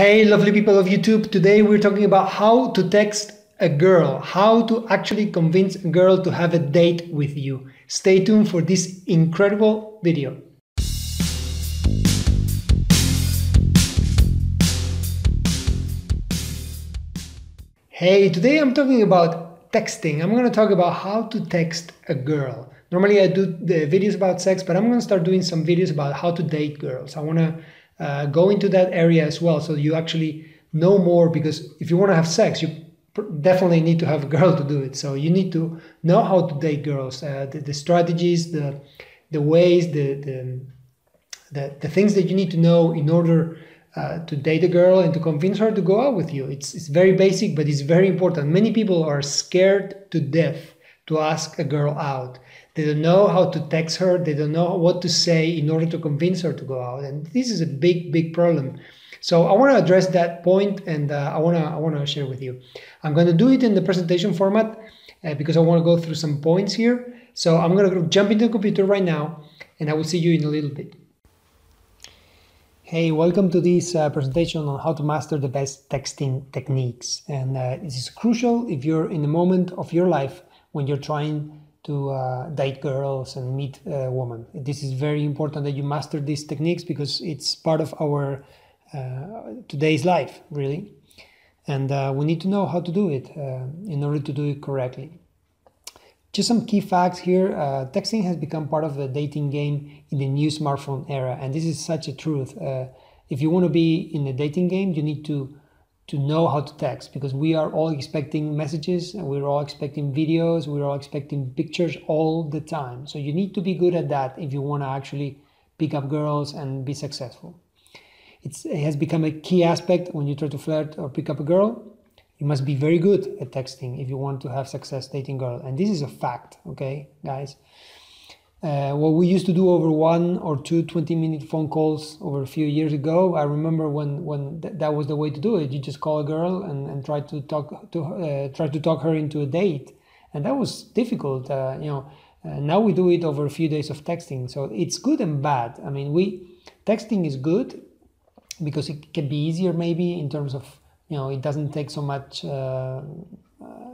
Hey, lovely people of YouTube. Today we're talking about how to text a girl, how to actually convince a girl to have a date with you. Stay tuned for this incredible video. Hey, today I'm talking about texting. I'm going to talk about how to text a girl. Normally I do the videos about sex, but I'm going to start doing some videos about how to date girls. I want to go into that area as well, so you actually know more, because if you want to have sex, you definitely need to have a girl to do it. So you need to know how to date girls, the strategies, the ways, the things that you need to know in order to date a girl and to convince her to go out with you. It's very basic, but it's very important. Many people are scared to death to ask a girl out. They don't know how to text her. They don't know what to say in order to convince her to go out. And this is a big problem. So I want to address that point, and I want to share with you. I'm going to do it in the presentation format because I want to go through some points here. So I'm going to jump into the computer right now, and I will see you in a little bit. Hey, welcome to this presentation on how to master the best texting techniques. And this is crucial if you're in the moment of your life when you're trying to date girls and meet a woman. This is very important that you master these techniques because it's part of our today's life, really. And we need to know how to do it in order to do it correctly. Just some key facts here. Texting has become part of the dating game in the new smartphone era, and this is such a truth. If you want to be in the dating game, you need to know how to text, because we are all expecting messages, and we're all expecting videos, we're all expecting pictures all the time. So you need to be good at that if you want to actually pick up girls and be successful. It has become a key aspect when you try to flirt or pick up a girl. You must be very good at texting if you want to have success dating girl. And this is a fact, okay, guys? What we used to do over 1 or 2 20-minute phone calls over a few years ago, I remember when that was the way to do it. You just call a girl and try to talk her into a date. And that was difficult, now we do it over a few days of texting. So it's good and bad. I mean, texting is good because it can be easier maybe in terms of, it doesn't take so much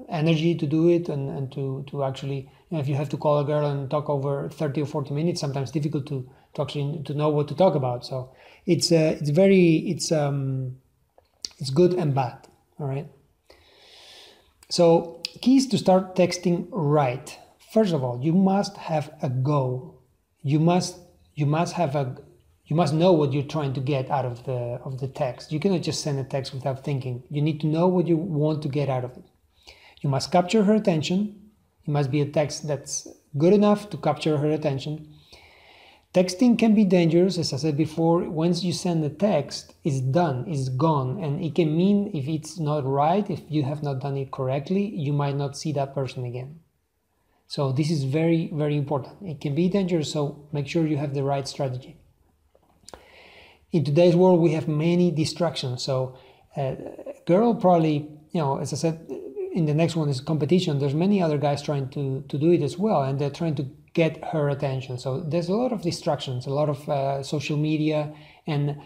energy to do it, and to actually, if you have to call a girl and talk over 30 or 40 minutes, sometimes difficult to actually to know what to talk about. So it's good and bad. All right. So keys to start texting right. First of all, you must have a goal. You must know what you're trying to get out of the text. You cannot just send a text without thinking. You need to know what you want to get out of it. You must capture her attention. It must be a text that's good enough to capture her attention. Texting can be dangerous, as I said before. Once you send a text, it's done, it's gone. And it can mean, if it's not right, if you have not done it correctly, you might not see that person again. So this is very, very important. It can be dangerous, so make sure you have the right strategy. In today's world, we have many distractions. So girl probably, as I said, in the next one is competition. There's many other guys trying to do it as well, and they're trying to get her attention. So there's a lot of distractions, a lot of social media, and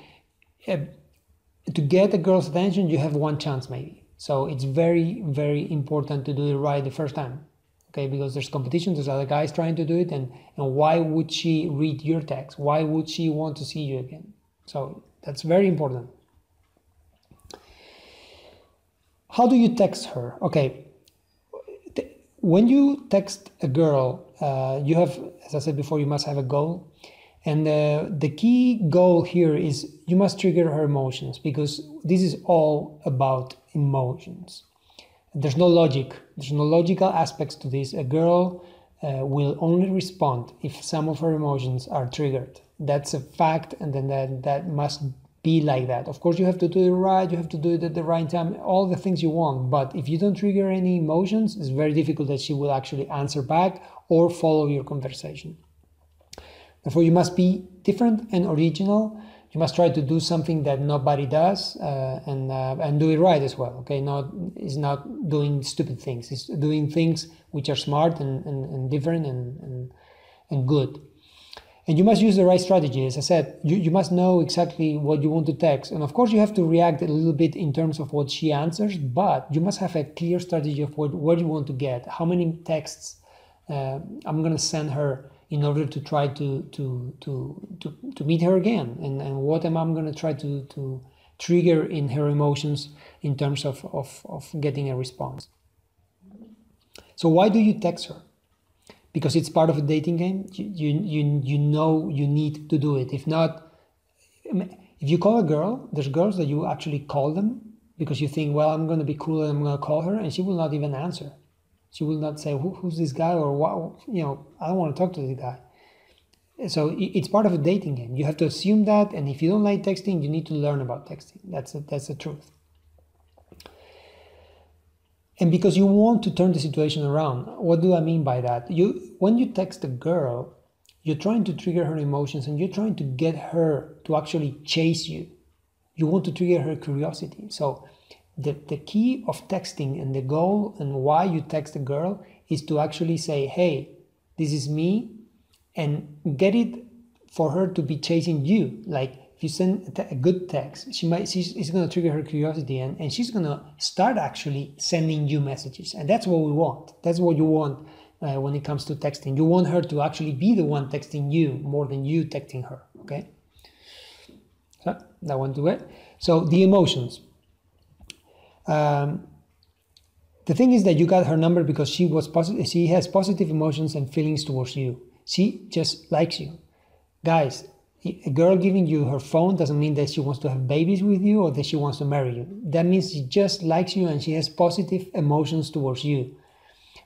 to get a girl's attention, you have one chance maybe. So it's very, very important to do it right the first time. Okay, because there's competition, there's other guys trying to do it, and why would she read your text? Why would she want to see you again? So that's very important. How do you text her? Okay, when you text a girl, you have, as I said before, you must have a goal. And the key goal here is you must trigger her emotions, because this is all about emotions. There's no logic. There's no logical aspects to this. A girl will only respond if some of her emotions are triggered. That's a fact, and then that must be like that. Of course, you have to do it right, you have to do it at the right time, all the things you want, but if you don't trigger any emotions, it's very difficult that she will actually answer back or follow your conversation. Therefore, you must be different and original. You must try to do something that nobody does, and do it right as well. Okay, it's not doing stupid things. It's doing things which are smart and different and good. And you must use the right strategy. As I said, you must know exactly what you want to text. And of course, you have to react a little bit in terms of what she answers, but you must have a clear strategy of where you want to get, how many texts I'm going to send her in order to try to meet her again, and what am I going to try to trigger in her emotions in terms of getting a response. So why do you text her? Because it's part of a dating game. You know you need to do it. If not, if you call a girl, there's girls that you actually call them because you think, well, I'm going to be cool and I'm going to call her, and she will not even answer. She will not say, who's this guy, or what, you know, I don't want to talk to this guy. So it's part of a dating game. You have to assume that, and if you don't like texting, you need to learn about texting. That's the truth. And because you want to turn the situation around, what do I mean by that? When you text a girl, you're trying to trigger her emotions, and you're trying to get her to actually chase you. You want to trigger her curiosity. So the key of texting and the goal and why you text a girl is to actually say, hey, this is me, and get it for her to be chasing you. Like if you send a good text, it's going to trigger her curiosity, and she's going to start actually sending you messages. And that's what we want. That's what you want when it comes to texting. You want her to actually be the one texting you more than you texting her, okay? So that one to it. So the emotions. The thing is that you got her number because she has positive emotions and feelings towards you. She just likes you. Guys, a girl giving you her phone doesn't mean that she wants to have babies with you or that she wants to marry you. That means she just likes you and she has positive emotions towards you.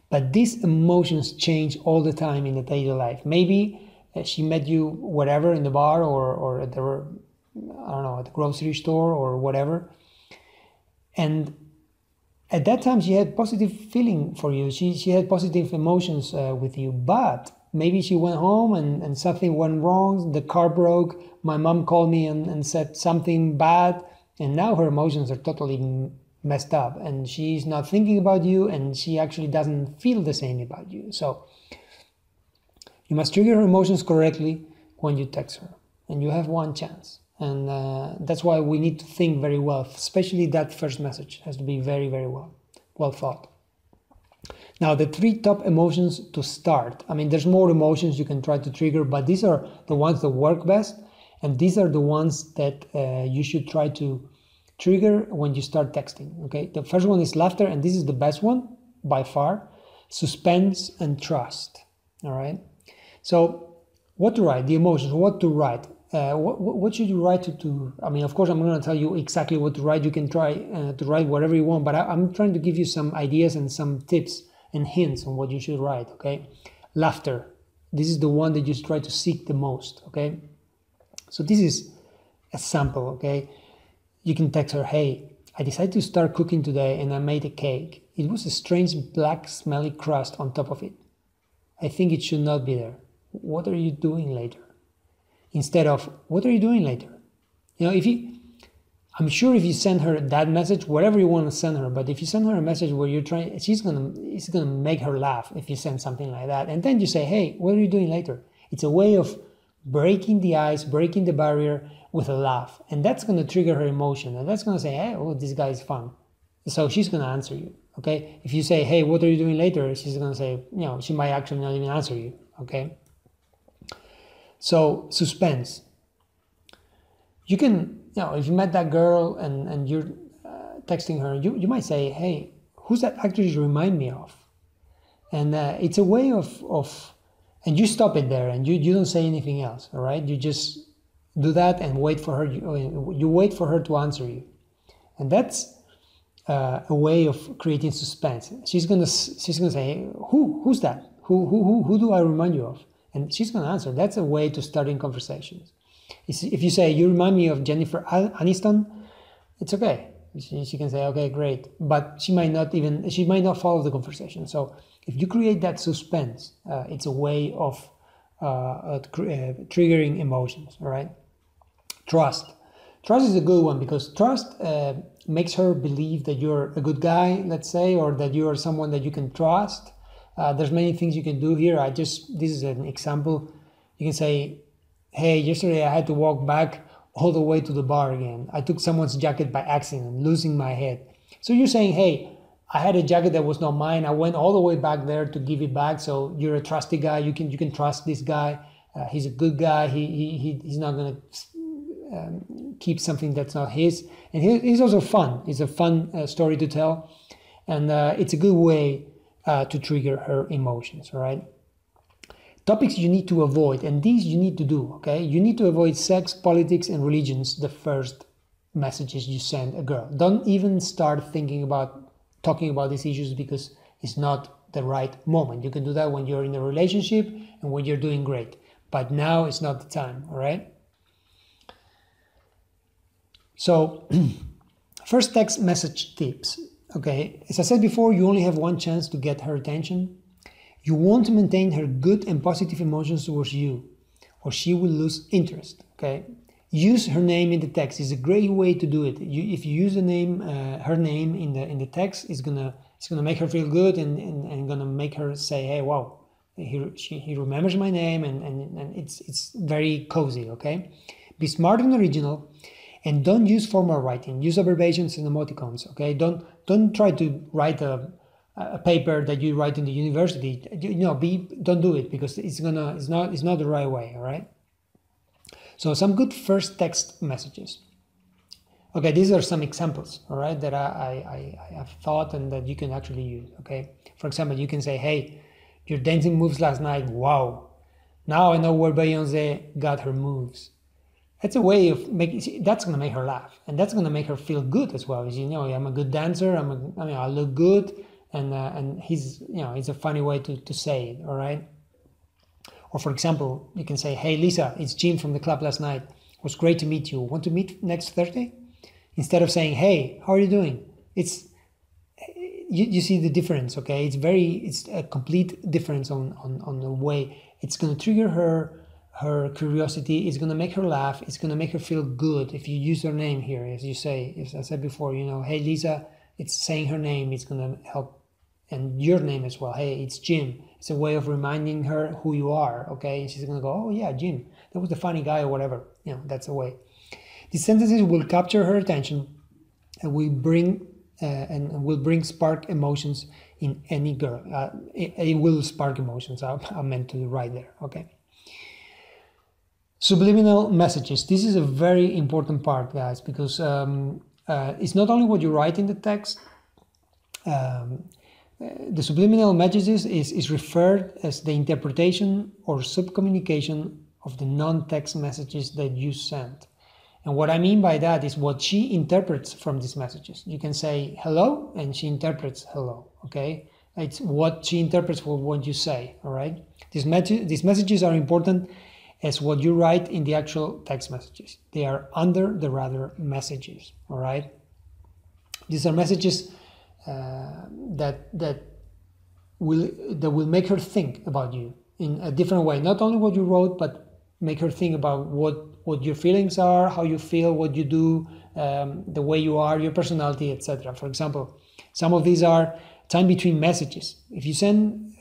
But these emotions change all the time in the daily life. Maybe she met you wherever, in the bar or at the, I don't know, at the grocery store or whatever. And at that time, she had positive feeling for you. She had positive emotions with you. But maybe she went home and something went wrong. The car broke. My mom called me and said something bad. And now her emotions are totally messed up. And she's not thinking about you. And she actually doesn't feel the same about you. So you must trigger her emotions correctly when you text her. And you have one chance. And that's why we need to think very well, especially that first message has to be very, very well thought. Now, the 3 top emotions to start. I mean, there's more emotions you can try to trigger, but these are the ones that work best. And these are the ones that you should try to trigger when you start texting, okay? The first one is laughter, and this is the best one by far. Suspense and trust, all right? So what to write, the emotions, what to write. What should you write to? I mean, of course, I'm going to tell you exactly what to write. You can try to write whatever you want, but I'm trying to give you some ideas and some tips and hints on what you should write, okay? Laughter. This is the one that you try to seek the most, okay? So this is a sample, okay? You can text her, hey, I decided to start cooking today and I made a cake. It was a strange black smelly crust on top of it. I think it should not be there. What are you doing later? Instead of, what are you doing later? You know, I'm sure if you send her that message, whatever you want to send her, but if you send her a message where you're trying, it's gonna make her laugh if you send something like that. And then you say, hey, what are you doing later? It's a way of breaking the ice, breaking the barrier with a laugh. And that's gonna trigger her emotion. And that's gonna say, hey, oh, this guy is fun. So she's gonna answer you, okay? If you say, hey, what are you doing later? She's gonna say, you know, she might actually not even answer you, okay? So suspense. You can, you know, if you met that girl and you're texting her, you might say, hey, who's that actress you remind me of? And it's a way of, and you stop it there and you don't say anything else, all right? You just do that and wait for her, you wait for her to answer you. And that's a way of creating suspense. She's gonna say, who's that? Who do I remind you of? And she's going to answer. That's a way to start in conversations. If you say, you remind me of Jennifer Aniston, it's okay. She can say, okay, great. But she might not follow the conversation. So if you create that suspense, it's a way of triggering emotions, all right? Trust. Trust is a good one because trust makes her believe that you're a good guy, let's say, or that you are someone that you can trust. There's many things you can do here. This is an example. You can say, hey, yesterday I had to walk back all the way to the bar again. I took someone's jacket by accident, losing my head. So you're saying, hey, I had a jacket that was not mine. I went all the way back there to give it back. So you're a trusty guy. You can trust this guy. He's a good guy. He's not gonna keep something that's not his. And he's also fun. It's a fun story to tell, and it's a good way to trigger her emotions. All right. Topics you need to avoid, and these you need to do. Okay, you need to avoid sex, politics, and religions. The first messages you send a girl. Don't even start thinking about talking about these issues because it's not the right moment. You can do that when you're in a relationship and when you're doing great. But now it's not the time, all right? So, first text message tips, okay? As I said before, you only have one chance to get her attention. You want to maintain her good and positive emotions towards you, or she will lose interest, okay? Use her name in the text. It's a great way to do it. If you use the name, her name in the text, it's gonna make her feel good and gonna make her say, hey, wow, he remembers my name, and it's very cozy. Okay, be smart and original, and don't use formal writing. Use abbreviations and emoticons. Okay, don't try to write a paper that you write in the university. Don't do it because it's not the right way. All right. So some good first text messages. Okay, these are some examples, all right, that I have thought and that you can actually use, okay? For example, you can say, hey, your dancing moves last night, wow. Now I know where Beyoncé got her moves. That's a way of making, that's gonna make her laugh. And that's gonna make her feel good as well. You know, I'm a good dancer, I look good, and it's a funny way to say it, all right? Or for example, you can say, hey, Lisa, it's Jim from the club last night. It was great to meet you. Want to meet next Thursday? Instead of saying, hey, how are you doing? You see the difference, okay? It's a complete difference on the way. It's going to trigger her curiosity. It's going to make her laugh. It's going to make her feel good. If you use her name here, as you say, as I said before, hey, Lisa, it's saying her name. It's going to help. And your name as well. Hey, it's Jim. It's a way of reminding her who you are, okay? And she's gonna go, oh yeah, Jim, that was the funny guy or whatever. That's a way. These sentences will capture her attention and will bring spark emotions in any girl. It will spark emotions. I meant to write there, okay? Subliminal messages. This is a very important part, guys, because it's not only what you write in the text. The subliminal messages is referred as the interpretation or subcommunication of the non-text messages that you send. And what I mean by that is what she interprets from these messages. You can say hello, and she interprets hello, okay? It's what she interprets for what you say, all right? These messages are important as what you write in the actual text messages. They are under the radar messages, all right? These are messages that will make her think about you in a different way. Not only what you wrote, but make her think about what your feelings are, how you feel, what you do, the way you are, your personality, etc. For example, some of these are time between messages. If you send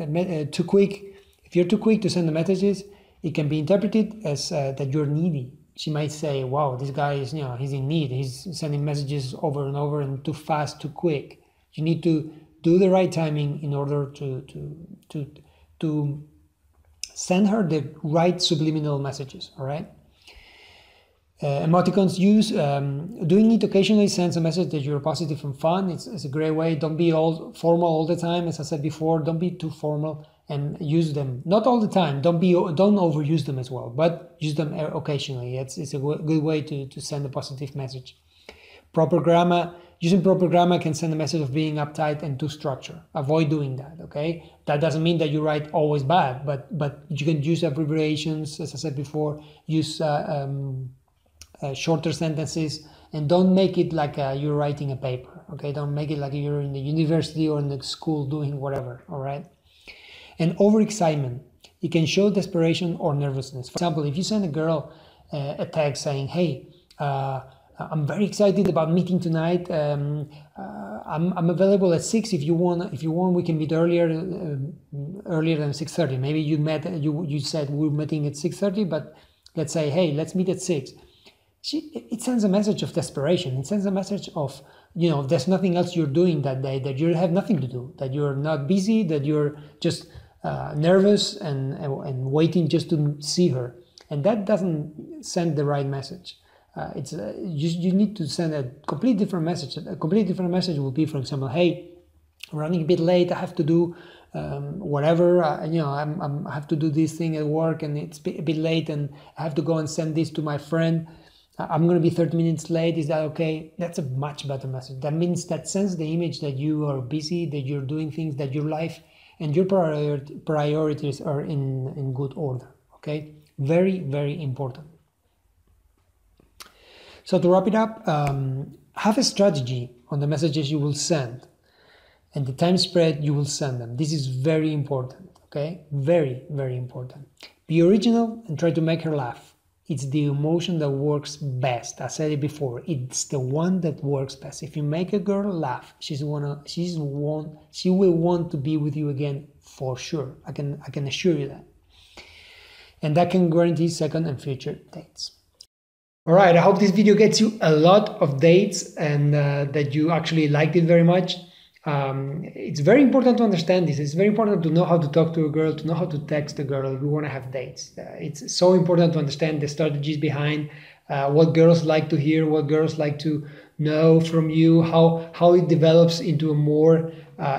too quick, if you're too quick to send the messages, it can be interpreted as that you're needy. She might say, "Wow, this guy is, he's in need. He's sending messages over and over and too fast, too quick." You need to do the right timing in order to send her the right subliminal messages, all right? Emoticons use, doing it occasionally sends a message that you're positive and fun. It's a great way. Don't be all formal all the time. As I said before, don't be too formal and use them. Not all the time. Don't overuse them as well, but use them occasionally. It's a good way to send a positive message. Proper grammar. Using proper grammar can send a message of being uptight and too structured. Avoid doing that, okay? That doesn't mean that you write always bad, but you can use abbreviations, as I said before, use shorter sentences, and don't make it like you're writing a paper, okay? Don't make it like you're in the university or in the school doing whatever, all right? And overexcitement. It can show desperation or nervousness. For example, if you send a girl a text saying, hey, I'm very excited about meeting tonight. I'm available at 6 if you want. If you want, we can meet earlier than 6:30. Maybe you said we're meeting at 6:30, but let's say, hey, let's meet at 6, it sends a message of desperation. It sends a message of, you know, there's nothing else you're doing that day, that you have nothing to do, that you're not busy, that you're just nervous and waiting just to see her. And that doesn't send the right message. You need to send a completely different message. A completely different message will be, for example, hey, I'm running a bit late, I have to do whatever, you know, I have to do this thing at work and it's a bit late and I have to go and send this to my friend. I'm going to be 30 minutes late. Is that okay? That's a much better message. That means that sends the image that you are busy, that you're doing things, that your life and your priorities are in good order. Okay? Very, very important. So to wrap it up, have a strategy on the messages you will send and the time spread you will send them. This is very important. Okay? Very, very important. Be original and try to make her laugh. It's the emotion that works best. I said it before. It's the one that works best. If you make a girl laugh, she will want to be with you again for sure. I can assure you that. And that can guarantee second and future dates. All right. I hope this video gets you a lot of dates and that you actually liked it very much. It's very important to understand this. It's very important to know how to talk to a girl, to know how to text a girl if we want to have dates. It's so important to understand the strategies behind what girls like to hear, what girls like to know from you, how it develops into a more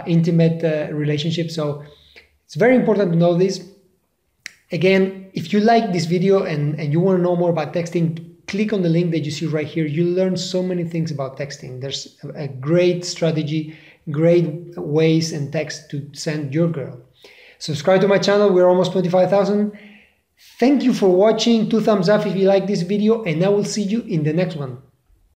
intimate relationship. So it's very important to know this. Again, if you like this video and you want to know more about texting, click on the link that you see right here. You'll learn so many things about texting. There's a great strategy, great ways and text to send your girl. Subscribe to my channel. We're almost 25,000. Thank you for watching. 2 thumbs up if you like this video, and I will see you in the next one.